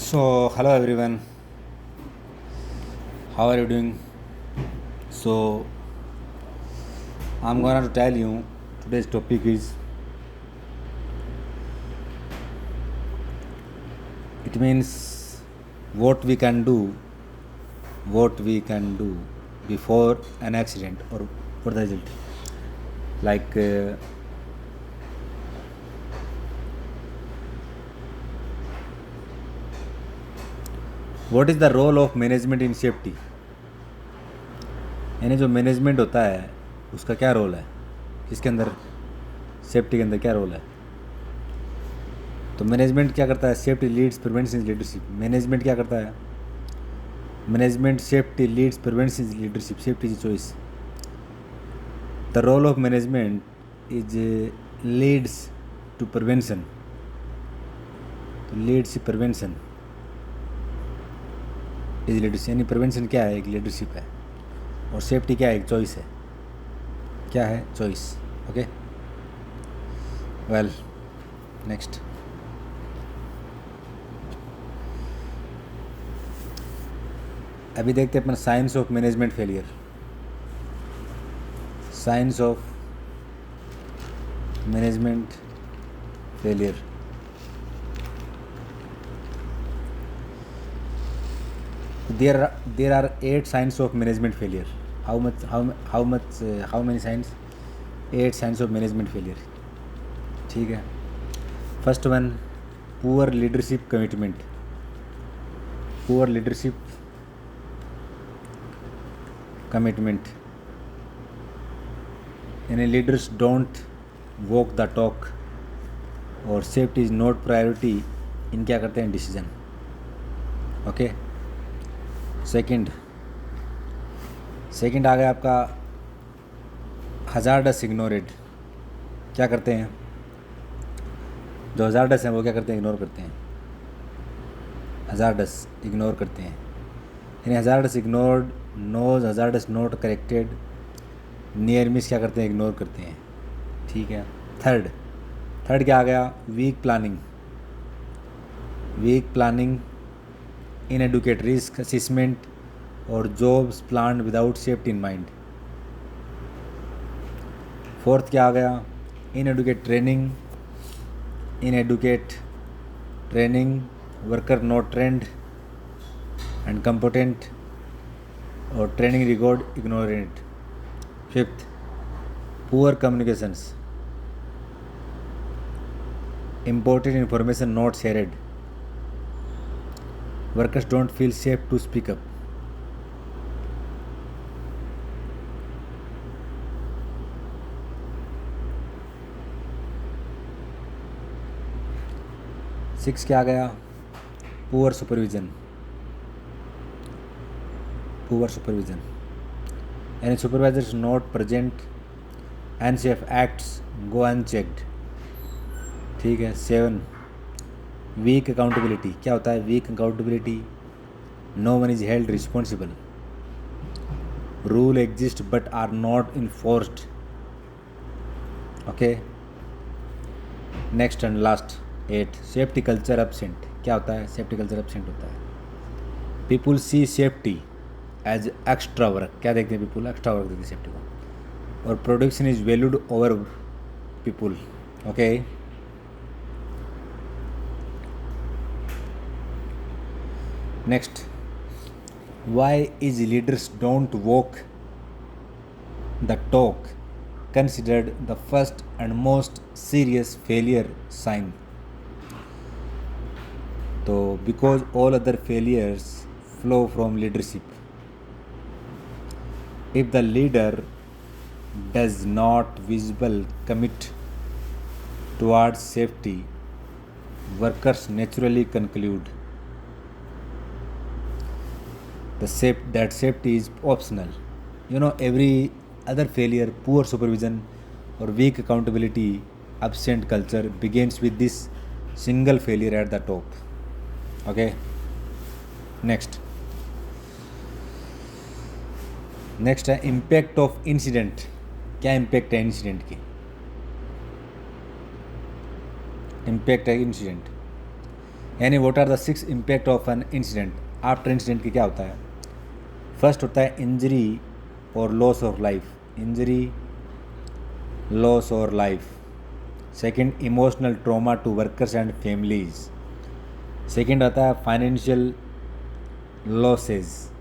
So, hello everyone, how are you doing? So, I'm gonna to tell you today's topic is it means what we can do before an accident or what the result. Like, what is the role of management in safety? यानी जो management होता है उसका क्या role है, इसके अंदर safety के अंदर क्या रोल है? तो मैनेजमेंट क्या करता है? Safety leads prevention leadership. Management क्या करता है? Management safety leads prevention leadership, safety की choice. The role of management is leads to prevention, तो लीड्स प्रिवेंशन इज लीडरशिप। यानी प्रिवेंशन क्या है? एक लीडरशिप है, और सेफ्टी क्या है? एक चॉइस है। क्या है? चॉइस। Okay, well, next. अभी देखते हैं अपना science of management failure. Science of management failure. there are 8 signs of management failure. How many signs? 8 signs of management failure. ठीक है। First one, poor leadership commitment. Poor leadership commitment यानी leaders don't walk the talk, और safety is not priority in क्या करते हैं? Decision. Okay. Second आ गया आपका hazardous इग्नोरेड। क्या करते हैं? जो हजार्डस हैं वो क्या करते हैं? इग्नोर करते हैं। हजार्डस इग्नोर करते हैं, यानी hazards ignored, knows hazards not corrected, near miss क्या करते हैं? इग्नोर करते हैं। ठीक है। थर्ड क्या आ गया? Weak planning. Weak planning, inadequate risk assessment, और jobs plan without safety in mind. Fourth क्या आ गया? Inadequate training, worker not trained and competent, और training record ignorant. Fifth, poor communications, important information not shared, workers don't feel safe to speak up. Six क्या आ गया? Poor supervision यानी supervisors not present, unsafe acts go unchecked. ठीक है। 7, weak accountability. क्या होता है week accountability? No one is held responsible, rule exist but are not enforced. Okay. Next and last 8, safety culture absent. क्या होता है? Safety culture absent होता है। People see safety as extra work. क्या देखते हैं? पीपुल एक्स्ट्रा वर्क देखते हैं सेफ्टी को, और production is valued over people. Okay. Next, why is leaders don't walk the talk considered the first and most serious failure sign? तो because all other failures flow from leadership. If the leader does not visible commit towards safety, workers naturally conclude that safety is optional. Every other failure, poor supervision or weak accountability, absent culture begins with this single failure at the top. Okay. next है impact of incident। क्या impact है incident की? impact है incident यानी what are the 6 impact of an incident, after incident की क्या होता है। फर्स्ट होता है इंजरी और loss of life, injury loss और life. Second, emotional trauma to workers and families. Second आता है फाइनेंशियल लॉसेस,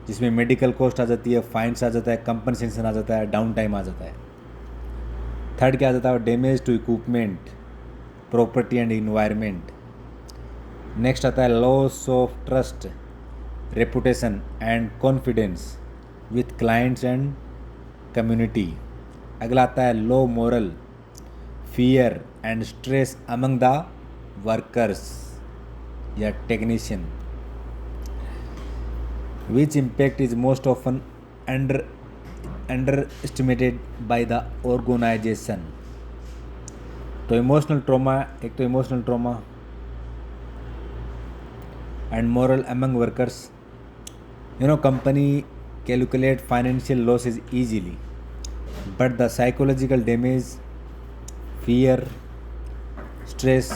जिसमें मेडिकल कॉस्ट आ जाती है, फाइन्स आ जाता है, कंपनसेशन आ जाता है, डाउन टाइम आ जाता है। थर्ड क्या आ जाता है, damage to equipment, property and environment. Next आता है loss of trust, reputation and confidence with clients and community. अगला आता है low moral, fear and stress among the workers या technician. Which impact is most often underestimated by the organization. तो emotional trauma, एक तो emotional trauma and moral among workers. Company calculate financial losses easily, but the psychological damage, fear, stress,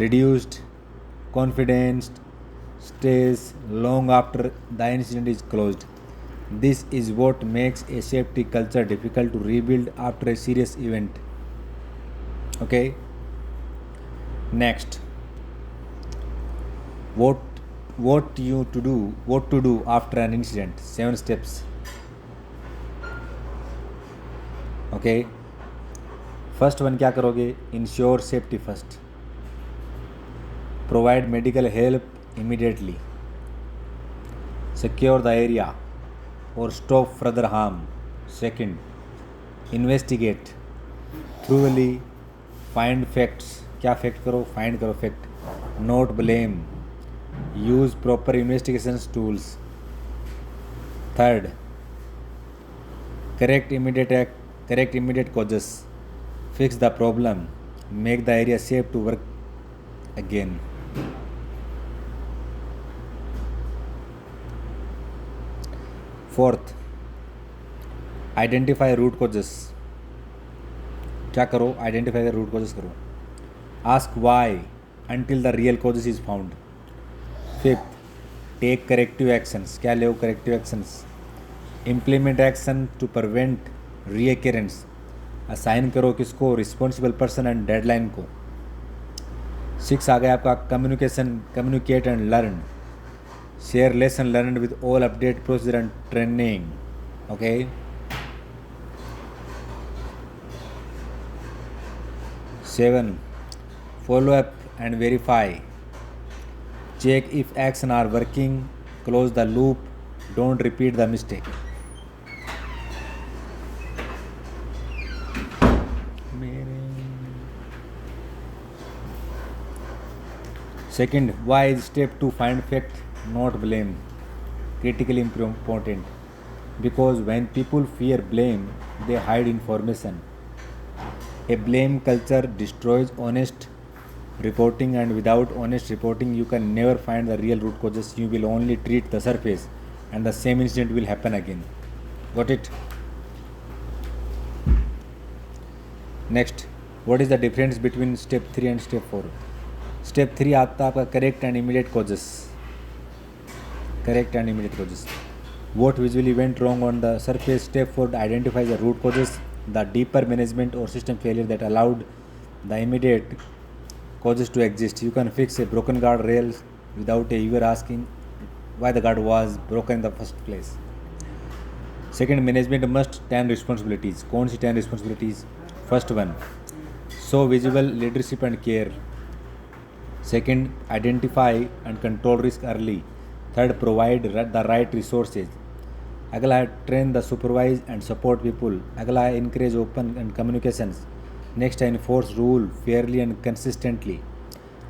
reduced confidence stays long after the incident is closed. This is what makes a safety culture difficult to rebuild after a serious event. Okay, next, what to do after an incident, 7 steps. Okay, first one क्या करोगे, ensure safety first, provide medical help immediately, secure the area और stop further harm. Second, investigate thoroughly, find facts, क्या fact करो, find करो fact, not blame, use proper investigations tools. Third, correct immediate causes, fix the problem, make the area safe to work again. Fourth, identify root causes. क्या करो, identify the root causes करो, ask why until the real causes is found. Fifth, take corrective actions, क्या ले corrective actions, implement action to prevent reoccurrence, assign करो किसको, responsible person and deadline को। 6 आ गया आपका communication, communicate and learn, share lesson learn with all update procedure and training. Okay, seven, follow up and verify, check if action are working, close the loop, don't repeat the mistake. Second, why is step 2 find fact not blame critically important, because when people fear blame they hide information. A blame culture destroys honest reporting, and without honest reporting you can never find the real root causes. You will only treat the surface and the same incident will happen again. Got it? Next, what is the difference between step 3 and step 4? Step 3 आता है आपका correct and immediate causes. Correct and immediate causes. What visually went wrong on the surface. Step 4 identifies the root causes, the deeper management or system failure that allowed the immediate causes to exist. You can fix a broken guard rail without ever asking why the guard was broken in the first place. Second, management must 10 responsibilities. कौन सी 10 responsibilities? First one, show visible leadership and care. Second, identify and control risk early. Third, provide the right resources. अगला है train the supervise and support people. अगला है encourage open and communications. Next, enforce rule fairly and consistently.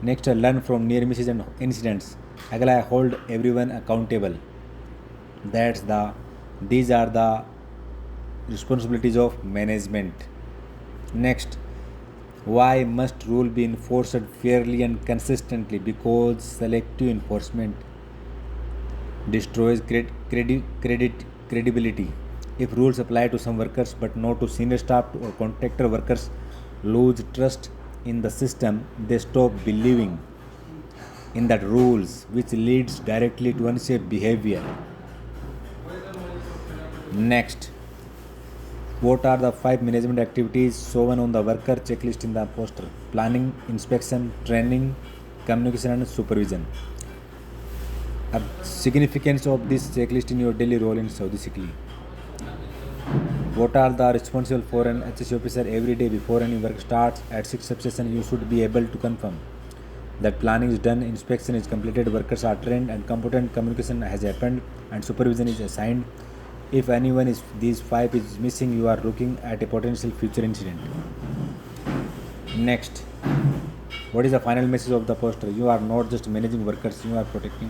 Next, learn from near misses and incidents. अगला है hold everyone accountable. These are the responsibilities of management. Next, why must rule be enforced fairly and consistently? Because selective enforcement destroys credibility. If rules apply to some workers but not to senior staff or contractor workers, lose trust in the system, they stop believing in that rules which leads directly to unsafe behavior. Next, what are the 5 management activities shown on the worker checklist in the poster? Planning, inspection, training, communication and supervision. A significance of this checklist in your daily role in Saudi sick leave. What are the responsible for an HSE officer every day before any work starts? At 6 substation, you should be able to confirm that planning is done, inspection is completed, workers are trained, and competent communication has happened, and supervision is assigned. If anyone is these 5 is missing, you are looking at a potential future incident. Next, what is the final message of the poster? You are not just managing workers, you are protecting.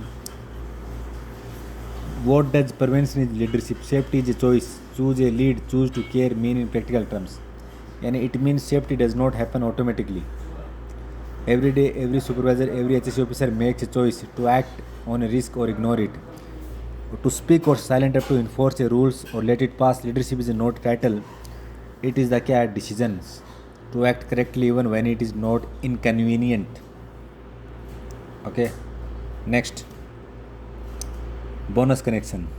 What does prevention is leadership? Safety is a choice. Choose a lead, choose to care mean in practical terms. And it means safety does not happen automatically. Every day, every supervisor, every HSE officer makes a choice to act on a risk or ignore it. To speak or silent up to enforce a rules or let it pass. Leadership is not a title. It is the care decisions. To act correctly even when it is not inconvenient. Okay. Next. Bonus connection.